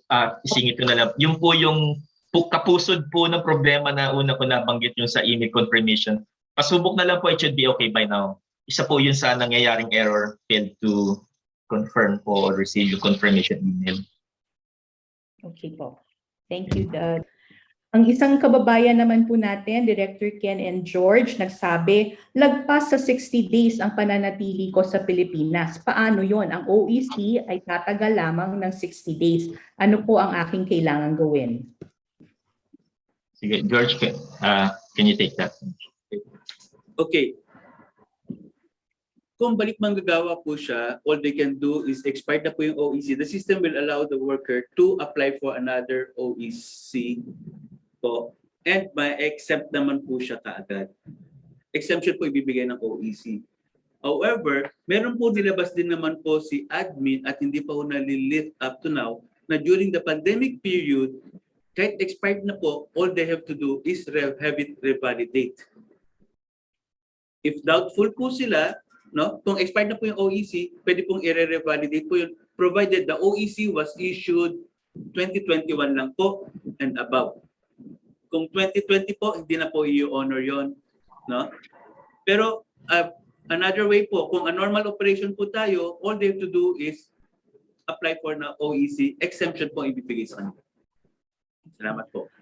isingit ko na lang. Yung po yung kapusod po ng problema na una ko nabanggit yung sa email confirmation. Pasubok na lang po, it should be okay by now. Isa po yun sa nangyayaring error, failed to confirm po or receive yung confirmation email. Okay po. Thank you. Ang isang kababayan naman po natin, Director Ken and George, nagsabi, lagpas sa 60 days ang pananatili ko sa Pilipinas. Paano yon? Ang OEC ay tatagal lamang ng 60 days. Ano po ang aking kailangan gawin? Sige, George, can you take that? Okay. Kung balik manggagawa po siya, all they can do is expired na po yung OEC. The system will allow the worker to apply for another OEC po. And may exempt naman po siya kaagad. Exemption po ibibigay ng OEC. However, meron po nilabas din naman po si admin at hindi pa po nalilift up to now na during the pandemic period, kahit expired na po, all they have to do is have it revalidate. If doubtful po sila, no, kung expired na po yung OEC, pwede pong i-revalidate po yun, provided the OEC was issued 2021 lang po and above. Kung 2020 po, hindi na po i-honor yon, no? Pero another way po, kung a normal operation po tayo, all they have to do is apply for na OEC, exemption po ibibigay sa kanila. Salamat po.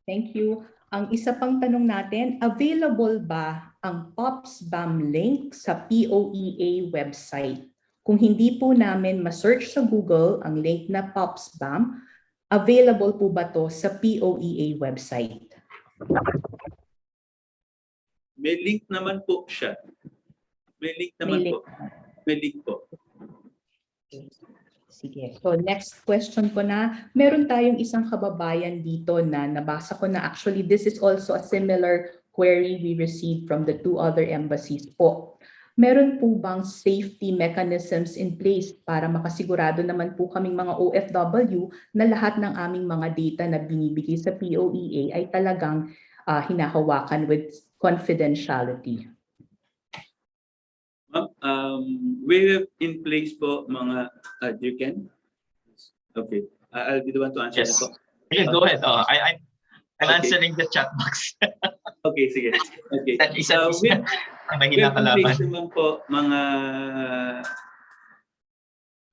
Thank you. Ang isa pang tanong natin, available ba ang POPS-BaM link sa POEA website? Kung hindi po namin ma-search sa Google ang link na POPS-BaM, available po ba to sa POEA website? May link naman po siya. May link naman po. May link po. Sige. So next question ko na, meron tayong isang kababayan dito na nabasa ko na actually this is also a similar query we received from the 2 other embassies po. meron po bang safety mechanisms in place para makasigurado naman po kaming mga OFW na lahat ng aming mga data na binibigay sa POEA ay talagang hinahawakan with confidentiality? We have in place po mga, you can? Okay, I'll be the one to answer Yes. na po. Okay, go ahead. I'm Okay. answering the chat box. Okay, sige. Okay. Isa-isa. We Mahina have in place kalaban. naman po mga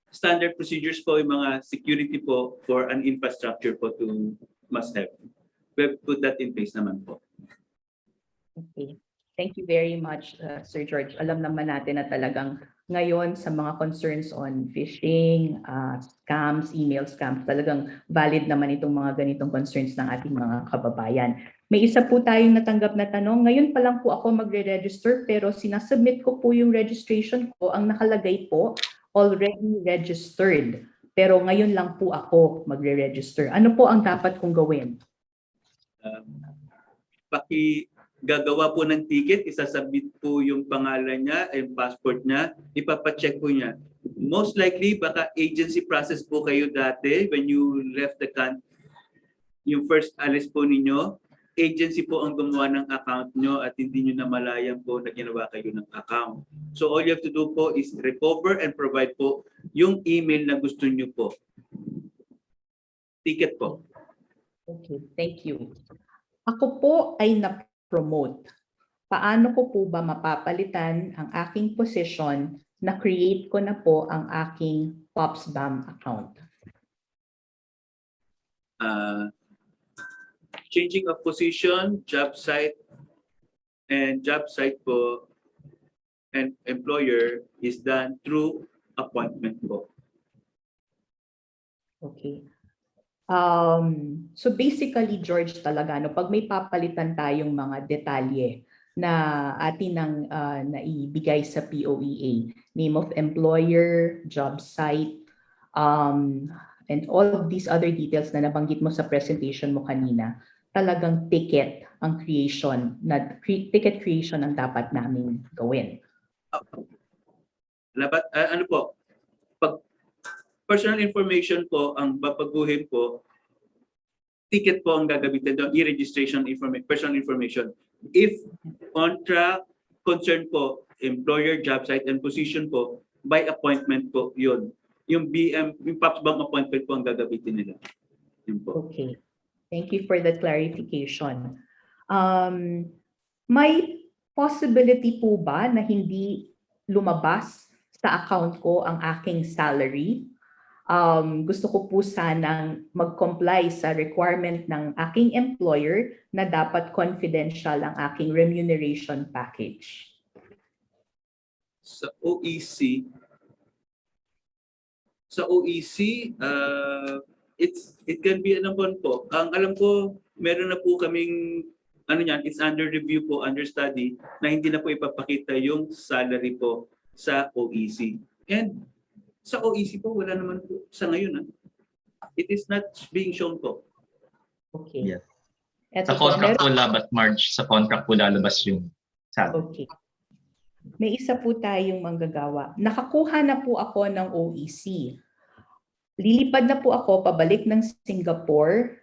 standard procedures po, yung mga security po for an infrastructure po to must have. We have put that in place naman po. Okay. Thank you very much, Sir George. Alam naman natin na talagang ngayon sa mga concerns on phishing, scams, email scams, talagang valid naman itong mga ganitong concerns ng ating mga kababayan. May isa po tayong natanggap na tanong. Ngayon pa lang po ako magre-register pero sinasubmit ko po yung registration ko. Ang nakalagay po, already registered. Pero ngayon lang po ako magre-register. Ano po ang dapat kong gawin? Gagawa po ng ticket, isasubmit po yung pangalan niya, yung passport niya, ipapacheck po niya. Most likely, baka agency process po kayo dati when you left the country. Yung first alis po ninyo, agency po ang gumawa ng account nyo at hindi nyo namalayan po na ginawa kayo ng account. So all you have to do po is recover and provide po yung email na gusto nyo po. Ticket po. Okay, thank you. Ako po ay na-promote. Paano ko po ba mapapalitan ang aking position na create ko na po ang aking POPS-BaM account? Changing of position, job site po and employer is done through appointment po. Okay. So basically, George, talaga, no, pag may papalitan tayong mga detalye na atin nang naibigay sa POEA, name of employer, job site, and all of these other details na nabanggit mo sa presentation mo kanina, talagang ticket creation ang dapat namin gawin. Ano po? Pag personal information po ang babaguhin po, ticket po ang gagamitin doon, e-registration personal information. If contract concern po, employer, job site, and position po, by appointment po yun. Yung BM, yung POPS-BaM appointment po ang gagamitin nila. Yun po. Okay. Thank you for that clarification. May possibility po ba na hindi lumabas sa account ko ang aking salary? Gusto ko po sanang mag-comply sa requirement ng aking employer na dapat confidential ang aking remuneration package. Sa OEC, it can be ano po. Ang alam ko, meron na po kaming it's under review po, under study, na hindi na po ipapakita yung salary po sa OEC. And sa OEC po, wala naman po sa ngayon. It is not being shown po. Okay. Yes. Sa contract po labat, Marge. Sa contract po lalabas yung salary. Okay. May isa po tayong manggagawa. Nakakuha na po ako ng OEC. Lilipad na po ako pabalik ng Singapore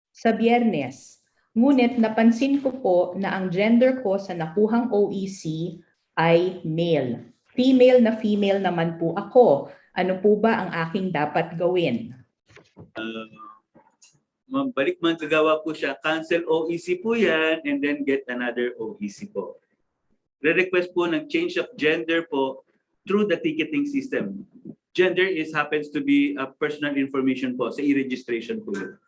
sa Biyernes. Ngunit napansin ko po na ang gender ko sa nakuhang OEC ay male. Female na female naman po ako. Ano po ba ang aking dapat gawin? Balik Manggagawa po siya. Cancel OEC po yan and then get another OEC po. Re-request po ng change of gender po through the ticketing system. Gender happens to be a personal information po sa e-registration po yun.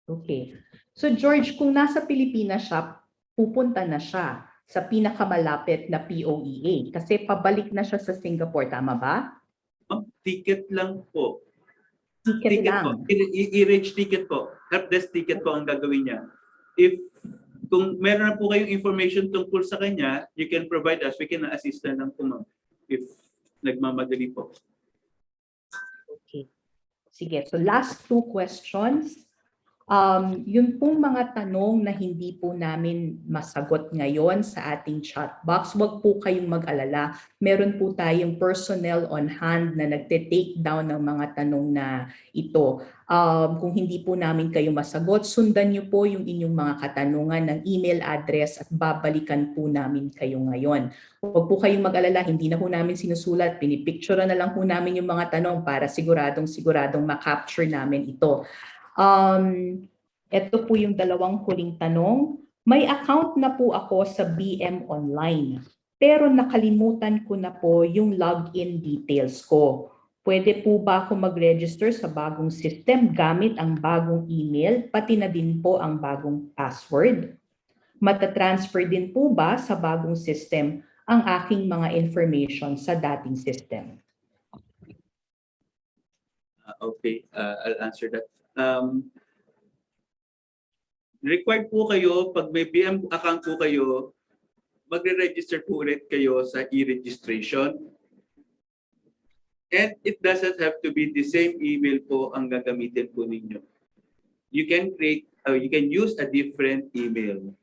Okay. So George, kung nasa Pilipinas siya, pupunta na siya sa pinakamalapit na POEA kasi pabalik na siya sa Singapore, tama ba? Ticket lang po. Ticket lang. Po. I-reach ticket po. Helpdesk ticket po ang gagawin niya. Kung meron na po kayong information tungkol sa kanya, you can provide us. We can assist na lang po if nagmamadali po. Okay. Sige. So last two questions. Yun pong mga tanong na hindi po namin masagot ngayon sa ating chat box, wag po kayong mag-alala. Meron po tayong personnel on hand na nagte-take down ng mga tanong na ito. Kung hindi po namin kayo masagot, sundan niyo po yung inyong mga katanungan ng email address at babalikan po namin kayo ngayon. Huwag po kayong mag-alala, hindi na po namin sinusulat, pinipicture na lang po namin yung mga tanong para siguradong ma-capture namin ito. Ito po yung dalawang huling tanong. May account na po ako sa BM Online, pero nakalimutan ko na po yung login details ko. Pwede po ba ako mag-register sa bagong system gamit ang bagong email, pati na din po ang bagong password? Matatransfer din po ba sa bagong system ang aking mga information sa dating system? Okay, I'll answer that. Required po kayo, pag may BM account po kayo, magre-register po ulit kayo sa e-registration. And it doesn't have to be the same email po ang gagamitin po ninyo. You can use a different email.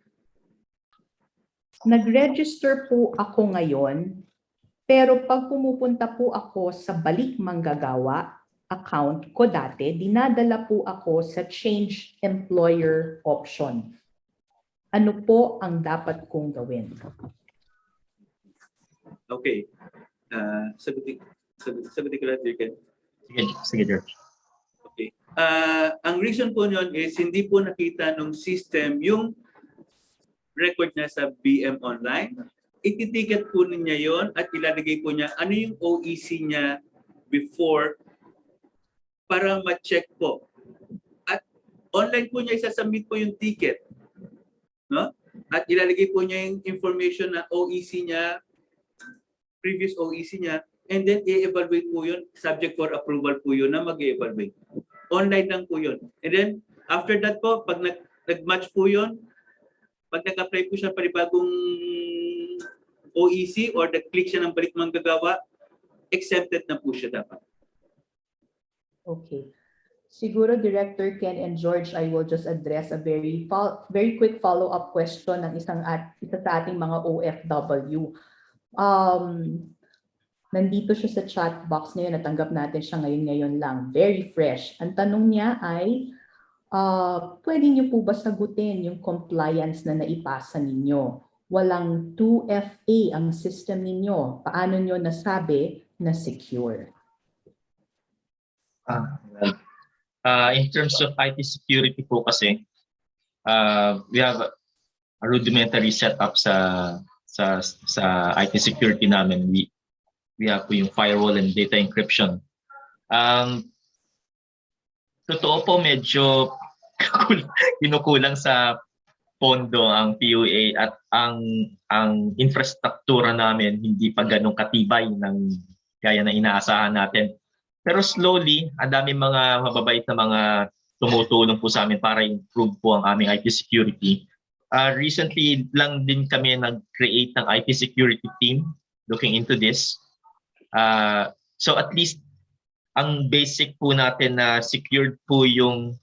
Nag-register po ako ngayon, pero pag pumupunta po ako sa Balik Manggagawa account ko dati, dinadala po ako sa change employer option. Ano po ang dapat kong gawin? Okay. Sagutin ko lang, Dirk. Sige, George. Okay. Ang reason po nyon is hindi po nakita ng system yung record na sa BM Online. Ititicket po niya yon at ilalagay po niya ano yung OEC niya before para ma-check po. At online po niya isasubmit po yung ticket. No? At ilalagay po niya yung information na OEC niya, previous OEC niya, and then i-evaluate po yun, subject for approval po yun na mag-evaluate. Online lang po yun. And then, after that po, pag nag-match po yun, pag nag-apply po siya panibagong OEC or nag-click siya ng Balik Manggagawa, exempted na po siya dapat. Okay. Siguro, Director Ken and George, I will just address a very quick follow-up question ng isa sa ating mga OFW. Nandito siya sa chat box ngayon, natanggap natin siya ngayon lang. Very fresh. Ang tanong niya ay, pwede niyo po ba sagutin yung compliance na naipasa ninyo? Walang 2FA ang system ninyo. Paano niyo nasabi na secure? In terms of IT security po kasi, we have a rudimentary setup sa IT security namin. We have po yung firewall and data encryption. Totoo po medyo kinukulang sa pondo ang POEA at ang infrastruktura namin hindi pa ganun katibay ng gaya na inaasahan natin. Pero slowly, ang daming mga mababait na mga tumutulong po sa amin para improve po ang aming IT security. Recently lang din kami nag-create ng IT security team looking into this. So at least ang basic po natin na secured po yung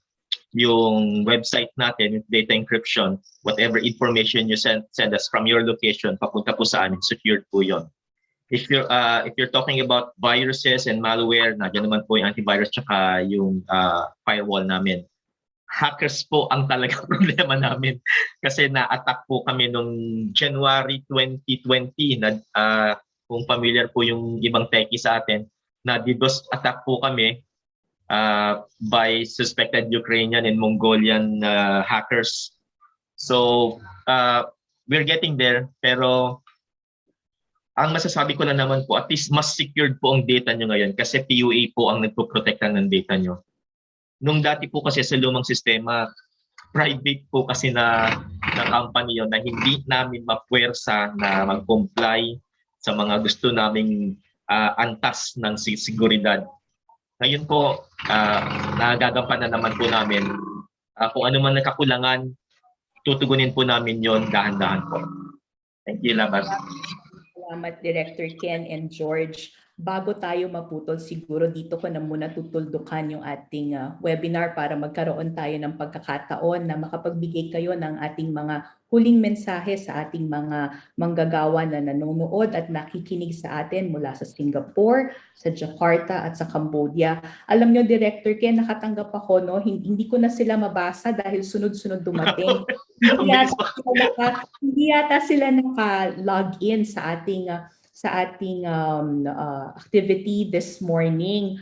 website natin with data encryption. Whatever information you send us from your location, papunta po sa amin, secured po yon. If you're talking about viruses and malware, nandiyan naman po yung antivirus tsaka yung firewall namin. Hackers po ang talagang problema namin kasi na-attack po kami nung January 2020 na kung familiar po yung ibang techie sa atin, na DDoS attack po kami by suspected Ukrainian and Mongolian hackers. So we're getting there, pero ang masasabi ko na naman po, at least mas secured po ang data nyo ngayon kasi POEA po ang nagpo-protectan ng data nyo. Nung dati po kasi sa lumang sistema, private po kasi na company yun na hindi namin mapuwersa na mag-comply sa mga gusto naming antas ng seguridad. Ngayon po, nagagampanan naman po namin kung ano man nakakulangan, tutugunin po namin yon dahan-dahan po. Thank you, Labas. salamat, Director Ken and George. Bago tayo maputol, siguro dito ko na muna tutuldukan yung ating webinar para magkaroon tayo ng pagkakataon na makapagbigay kayo ng ating mga huling mensahe sa ating mga manggagawa na nanonood at nakikinig sa atin mula sa Singapore, sa Jakarta at sa Cambodia. Alam nyo, Director Ken, nakatanggap ako, no? Hindi ko na sila mabasa dahil sunod-sunod dumating. Hindi yata sila naka-log in sa ating activity this morning.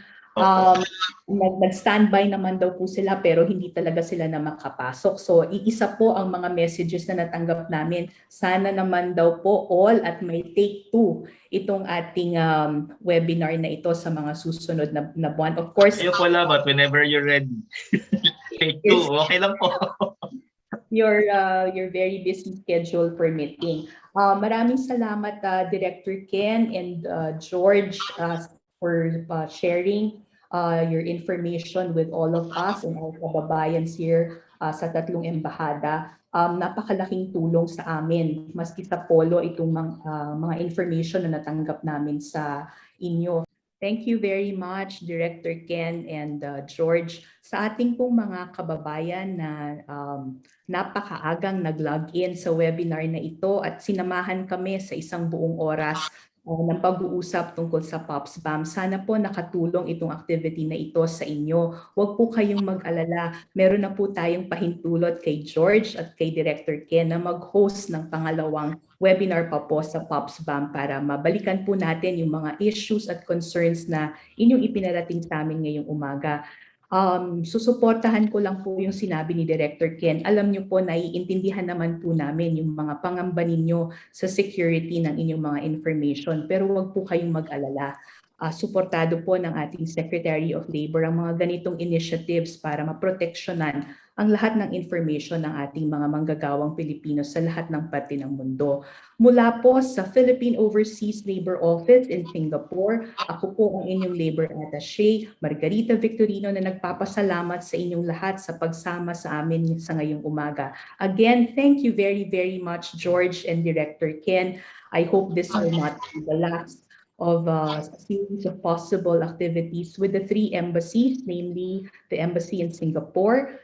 Nag-standby naman daw po sila pero hindi talaga sila na makapasok. So iisa po ang mga messages na natanggap namin. Sana naman daw po all at may take 2 itong ating webinar na ito sa mga susunod na buwan. Of course, Kayo po lang, but whenever you're ready. Take 2, okay lang po. your very busy schedule permitting. Maraming salamat Director Ken and George for sharing your information with all of us and our kababayans here sa tatlong embahada. Napakalaking tulong sa amin, maski sa POLO, itong mga information na natanggap namin sa inyo. Thank you very much, Director Ken and George. Sa ating pong mga kababayan na napakaagang nag-log in sa webinar na ito at sinamahan kami sa isang buong oras ng pag-uusap tungkol sa POPS-BaM. Sana po nakatulong itong activity na ito sa inyo. Huwag po kayong mag-alala. Meron na po tayong pahintulot kay George at kay Director Ken na mag-host ng pangalawang webinar pa po sa POPS-BaM para mabalikan po natin yung mga issues at concerns na inyong ipinarating sa amin ngayong umaga. Susuportahan ko lang po yung sinabi ni Director Ken. Alam niyo po, naiintindihan naman po namin yung mga pangamba ninyo sa security ng inyong mga information. Pero huwag po kayong mag-alala. Suportado po ng ating Secretary of Labor ang mga ganitong initiatives para maproteksyonan ang lahat ng information ng ating mga manggagawang Pilipino sa lahat ng parte ng mundo. Mula po sa Philippine Overseas Labor Office in Singapore, ako po ang inyong Labor Attaché, Margarita Victorino, na nagpapasalamat sa inyong lahat sa pagsama sa amin sa ngayong umaga. Again, thank you very, very much, George and Director Ken. I hope this will not be the last of a series of possible activities with the 3 embassies, namely the embassy in Singapore,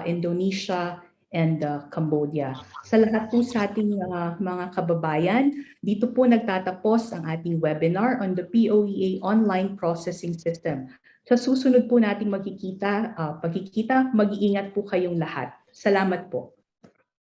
Indonesia, and Cambodia. Sa lahat po sa ating mga kababayan, dito po nagtatapos ang ating webinar on the POEA online processing system. Sa susunod po nating magkikita, mag-iingat po kayong lahat. Salamat po.